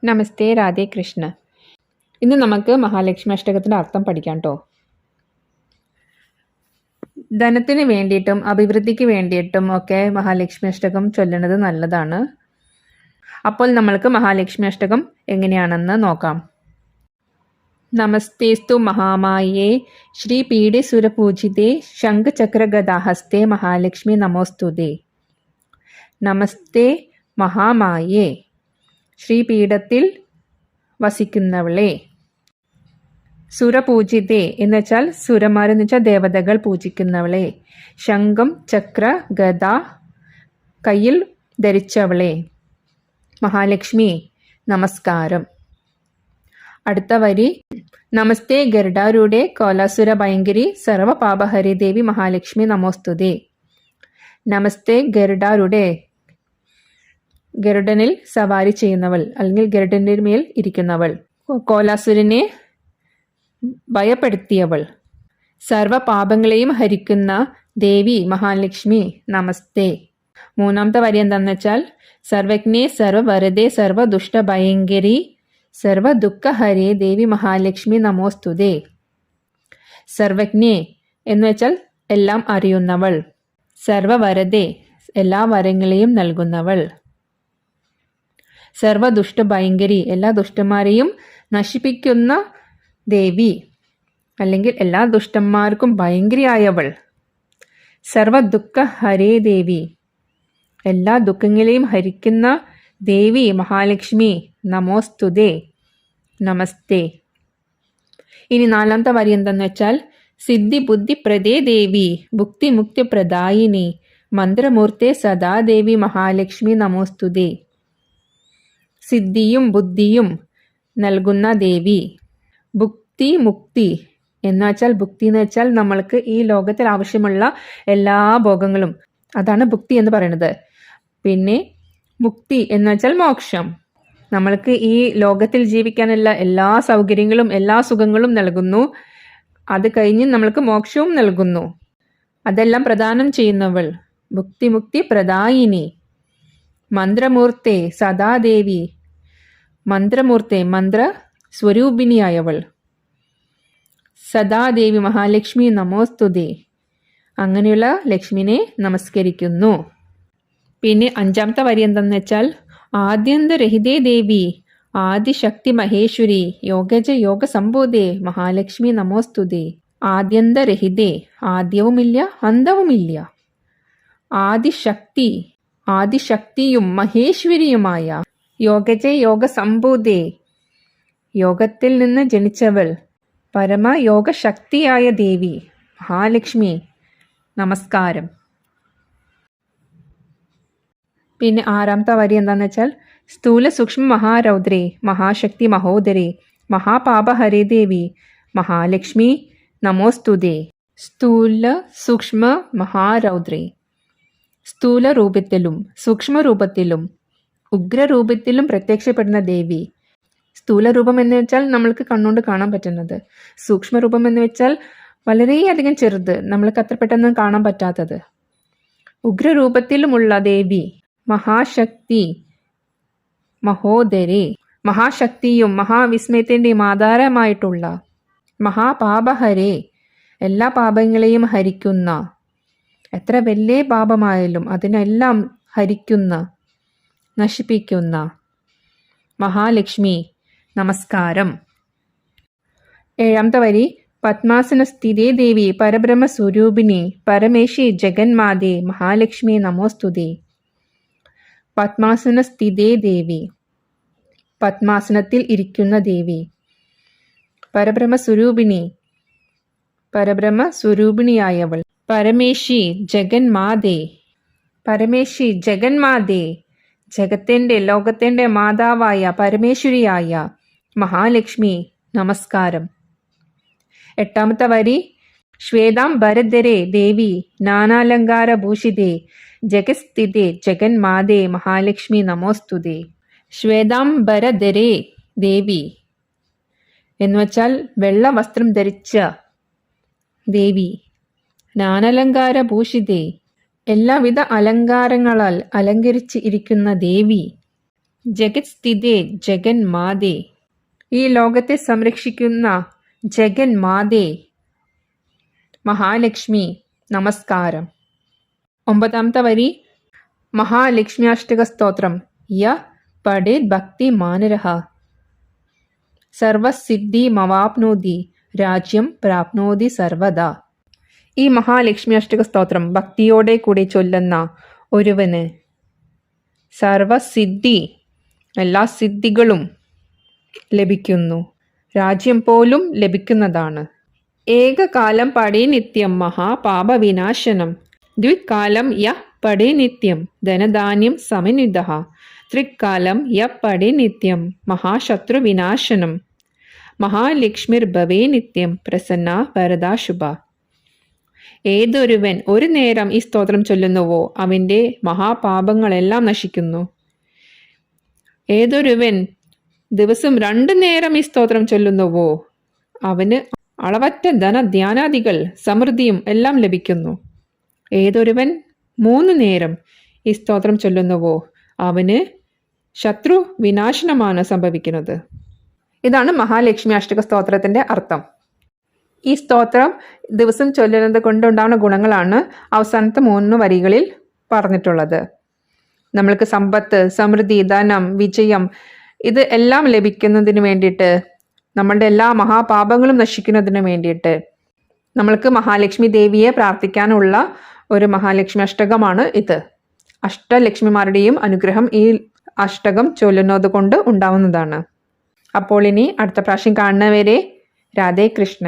നമസ്തേ, രാധേ കൃഷ്ണ. ഇന്ന് നമുക്ക് മഹാലക്ഷ്മി അഷ്ടകത്തിൻ്റെ അർത്ഥം പഠിക്കാം കേട്ടോ. ധനത്തിന് വേണ്ടിയിട്ടും അഭിവൃദ്ധിക്ക് വേണ്ടിയിട്ടും ഒക്കെ മഹാലക്ഷ്മി അഷ്ടകം ചൊല്ലുന്നത് നല്ലതാണ്. അപ്പോൾ നമ്മൾക്ക് മഹാലക്ഷ്മി അഷ്ടകം എങ്ങനെയാണെന്ന് നോക്കാം. നമസ്തേസ്തു മഹാമായേ ശ്രീപീഠേ സുരപൂജിതേ ശംഖചക്രഗദാഹസ്തേ മഹാലക്ഷ്മി നമോസ്തുതേ. നമസ്തേ മഹാമായേ, ശ്രീപീഠത്തിൽ വസിക്കുന്നവളെ. സുരപൂജിതേ എന്ന് വെച്ചാൽ സുരമാരെന്ന് വെച്ചാൽ ദേവതകൾ പൂജിക്കുന്നവളെ. ശംഖം ചക്ര ഗദ കയ്യിൽ ധരിച്ചവളെ. മഹാലക്ഷ്മി നമസ്കാരം. അടുത്ത വരി, നമസ്തേ ഗരുഡാരൂഢേ കോലാസുര ഭയങ്കരി സർവപാപഹരി ദേവി മഹാലക്ഷ്മി നമോസ്തുതേ. നമസ്തേ ഗരുഡാരൂഢേ, ഗരുഡനിൽ സവാരി ചെയ്യുന്നവൾ അല്ലെങ്കിൽ ഗരുഡന്റെ മേൽ ഇരിക്കുന്നവൾ. കോലാസുരനെ ഭയപ്പെടുത്തിയവൾ. സർവപാപങ്ങളെയും ഹരിക്കുന്ന ദേവി മഹാലക്ഷ്മി നമസ്തേ. മൂന്നാമത്തെ വരി എന്താണെന്ന് വെച്ചാൽ, സർവജ്ഞേ സർവവരദേ സർവദുഷ്ട ഭയങ്കരി സർവദുഃഖഹരേ ദേവി മഹാലക്ഷ്മി നമോസ്തുതേ. സർവജ്ഞേ എന്ന് വെച്ചാൽ എല്ലാം അറിയുന്നവൾ. സർവവരദേ എല്ലാ വരങ്ങളെയും നൽകുന്നവൾ. സർവദുഷ്ട ഭയങ്കരി എല്ലാ ദുഷ്ടന്മാരെയും നശിപ്പിക്കുന്ന ദേവി അല്ലെങ്കിൽ എല്ലാ ദുഷ്ടന്മാർക്കും ഭയങ്കരിയായവൾ. സർവദുഃഖ ഹരേ ദേവി എല്ലാ ദുഃഖങ്ങളെയും ഹരിക്കുന്ന ദേവി മഹാലക്ഷ്മി നമോസ്തുതേ. നമസ്തേ. ഇനി നാലാമത്തെ വരി എന്തെന്ന് വെച്ചാൽ, സിദ്ധി ബുദ്ധി പ്രദേ ദേവി ഭുക്തി മുക്തി പ്രദായിനി മന്ത്രമൂർത്തേ സദാ ദേവി മഹാലക്ഷ്മി നമോസ്തുതേ. സിദ്ധിയും ബുദ്ധിയും നൽകുന്ന ദേവി. ഭുക്തി മുക്തി എന്ന് വെച്ചാൽ, ഭുക്തി എന്ന് വെച്ചാൽ നമ്മൾക്ക് ഈ ലോകത്തിൽ ആവശ്യമുള്ള എല്ലാ ഭോഗങ്ങളും, അതാണ് ഭുക്തി എന്ന് പറയുന്നത്. പിന്നെ മുക്തി എന്ന് വെച്ചാൽ മോക്ഷം. നമ്മൾക്ക് ഈ ലോകത്തിൽ ജീവിക്കാനുള്ള എല്ലാ സൗകര്യങ്ങളും എല്ലാ സുഖങ്ങളും നൽകുന്നു. അത് കഴിഞ്ഞ് നമ്മൾക്ക് മോക്ഷവും നൽകുന്നു. അതെല്ലാം പ്രദാനം ചെയ്യുന്നവൾ. ഭുക്തി മുക്തി പ്രദായിനി. മന്ത്രമൂർത്തേ സദാദേവി മന്ത്രമൂർത്തേ മന്ത്ര സ്വരൂപിണിയായവൾ. സദാദേവി മഹാലക്ഷ്മി നമോസ്തുതേ. അങ്ങനെയുള്ള ലക്ഷ്മിനെ നമസ്കരിക്കുന്നു. പിന്നെ അഞ്ചാമത്തെ വരി എന്തെന്ന് വെച്ചാൽ, ആദ്യന്തരഹിതേ ദേവി ആദിശക്തി മഹേശ്വരി യോഗജ യോഗ സംബോധേ മഹാലക്ഷ്മി നമോസ്തുതേ. ആദ്യന്തരഹിതേ ആദ്യവുമില്ല അന്തവുമില്ല. ആദിശക്തി ആദിശക്തിയും മഹേശ്വരിയുമായ യോഗജ യോഗ സംബോധേ യോഗത്തിൽ നിന്ന് ജനിച്ചവൾ പരമയോഗശക്തിയായ ദേവി മഹാലക്ഷ്മി നമസ്കാരം. പിന്നെ ആറാമത്തെ വരി എന്താണെന്ന് വെച്ചാൽ, സ്ഥൂല സൂക്ഷ്മ മഹാരൗദ്രേ മഹാശക്തി മഹോദരേ മഹാപാപഹരേ ദേവി മഹാലക്ഷ്മി നമോസ്തുതേ. സ്ഥൂല സൂക്ഷ്മ മഹാരൗദ്രേ, സ്ഥൂല രൂപത്തിലും സൂക്ഷ്മരൂപത്തിലും ഉഗ്രരൂപത്തിലും പ്രത്യക്ഷപ്പെടുന്ന ദേവി. സ്ഥൂല രൂപം എന്ന് വെച്ചാൽ നമ്മൾക്ക് കണ്ണുകൊണ്ട് കാണാൻ പറ്റുന്നത്. സൂക്ഷ്മരൂപം എന്ന് വെച്ചാൽ വളരെയധികം ചെറുത്, നമ്മൾക്ക് അത്ര പെട്ടെന്ന് കാണാൻ പറ്റാത്തത്. ഉഗ്രരൂപത്തിലുമുള്ള ദേവി മഹാശക്തി മഹോദരേ, മഹാശക്തിയും മഹാവിസ്മയത്തിൻ്റെയും ആധാരമായിട്ടുള്ള. മഹാപാപഹരേ എല്ലാ പാപങ്ങളെയും ഹരിക്കുന്ന, എത്ര വലിയ പാപമായാലും അതിനെല്ലാം ഹരിക്കുന്ന നശിപ്പിക്കുന്ന മഹാലക്ഷ്മി നമസ്കാരം. ഏഴാമത്തെ വരി, പത്മാസന സ്ഥിതേ ദേവി പരബ്രഹ്മ സ്വരൂപിണി പരമേശി ജഗന്മാതേ മഹാലക്ഷ്മി നമോസ്തുതേ. പത്മാസന സ്ഥിതേ ദേവി പത്മാസനത്തിൽ ഇരിക്കുന്ന ദേവി. പരബ്രഹ്മ സ്വരൂപിണി പരബ്രഹ്മ സ്വരൂപിണിയായവൾ. പരമേശി ജഗന്മാതേ പരമേശി ജഗന്മാതേ ജഗത്തിൻ്റെ ലോകത്തിൻ്റെ മാതാവായ പരമേശ്വരിയായ മഹാലക്ഷ്മി നമസ്കാരം. എട്ടാമത്തെ വരി, ശ്വേതാംബരധരേ ദേവി നാനാലങ്കാര ഭൂഷിതേ ജഗസ്ഥിതേ ജഗന്മാതേ മഹാലക്ഷ്മി നമോസ്തുതേ. ശ്വേതാംബരധരേ ദേവി എന്ന് വെച്ചാൽ വെള്ള വസ്ത്രം ധരിച്ച ദേവി. നാനലങ്കാര ഭൂഷിതേ എല്ലാവിധ അലങ്കാരങ്ങളാൽ അലങ്കരിച്ച് ഇരിക്കുന്ന ദേവി. ജഗത് സ്ഥിതേ ജഗന്മാതേ, ഈ ലോകത്തെ സംരക്ഷിക്കുന്ന ജഗന്മാതേ മഹാലക്ഷ്മി നമസ്കാരം. 9ാമത്തെ വരി മഹാലക്ഷ്മി അഷ്ടക സ്തോത്രം. യ പഠേത് ഭക്തി മാനരഹ സർവസിദ്ധി മവാപ്നോതി രാജ്യം പ്രാപ്നോതി സർവദാ. ഈ മഹാലക്ഷ്മി അഷ്ടക സ്തോത്രം ഭക്തിയോടെ കൂടി ചൊല്ലുന്ന ഒരുവന് സർവസിദ്ധി, എല്ലാ സിദ്ധികളും ലഭിക്കുന്നു, രാജ്യം പോലും ലഭിക്കുന്നതാണ്. ഏകകാലം പഠേ നിത്യം മഹാപാപവിനാശനം, ദ്വികാലം യ പഠേ നിത്യം ധനധാന്യം സമന്വിതഃ, ത്രികാലം യ പഠേ നിത്യം മഹാശത്രുവിനാശനം, മഹാലക്ഷ്മിർഭവേ നിത്യം പ്രസന്ന വരദാ ശുഭ. ഏതൊരുവൻ ഒരു നേരം ഈ സ്തോത്രം ചൊല്ലുന്നുവോ അവൻ്റെ മഹാപാപങ്ങളെല്ലാം നശിക്കുന്നു. ഏതൊരുവൻ ദിവസം 2 നേരം ഈ സ്തോത്രം ചൊല്ലുന്നുവോ അവന് അളവറ്റ ധനധ്യാനാദികൾ സമൃദ്ധിയും എല്ലാം ലഭിക്കുന്നു. ഏതൊരുവൻ 3 നേരം ഈ സ്തോത്രം ചൊല്ലുന്നുവോ അവന് ശത്രു വിനാശനമാണ് സംഭവിക്കുന്നത്. ഇതാണ് മഹാലക്ഷ്മി അഷ്ടക സ്തോത്രത്തിൻ്റെ അർത്ഥം. ഈ സ്തോത്രം ദിവസം ചൊല്ലുന്നത് കൊണ്ടുണ്ടാകുന്ന ഗുണങ്ങളാണ് അവസാനത്തെ 3 വരികളിൽ പറഞ്ഞിട്ടുള്ളത്. നമ്മൾക്ക് സമ്പത്ത്, സമൃദ്ധി, ധനം, വിജയം ഇത് എല്ലാം ലഭിക്കുന്നതിന് വേണ്ടിയിട്ട്, നമ്മളുടെ എല്ലാ മഹാപാപങ്ങളും നശിക്കുന്നതിന് വേണ്ടിയിട്ട് നമ്മൾക്ക് മഹാലക്ഷ്മി ദേവിയെ പ്രാർത്ഥിക്കാനുള്ള ഒരു മഹാലക്ഷ്മി അഷ്ടകമാണ് ഇത്. അഷ്ടലക്ഷ്മിമാരുടെയും അനുഗ്രഹം ഈ അഷ്ടകം ചൊല്ലുന്നത് കൊണ്ട് ഉണ്ടാവുന്നതാണ്. അപ്പോൾ ഇനി അടുത്ത പ്രാവശ്യം കാണുന്നവരെ രാധേ കൃഷ്ണ.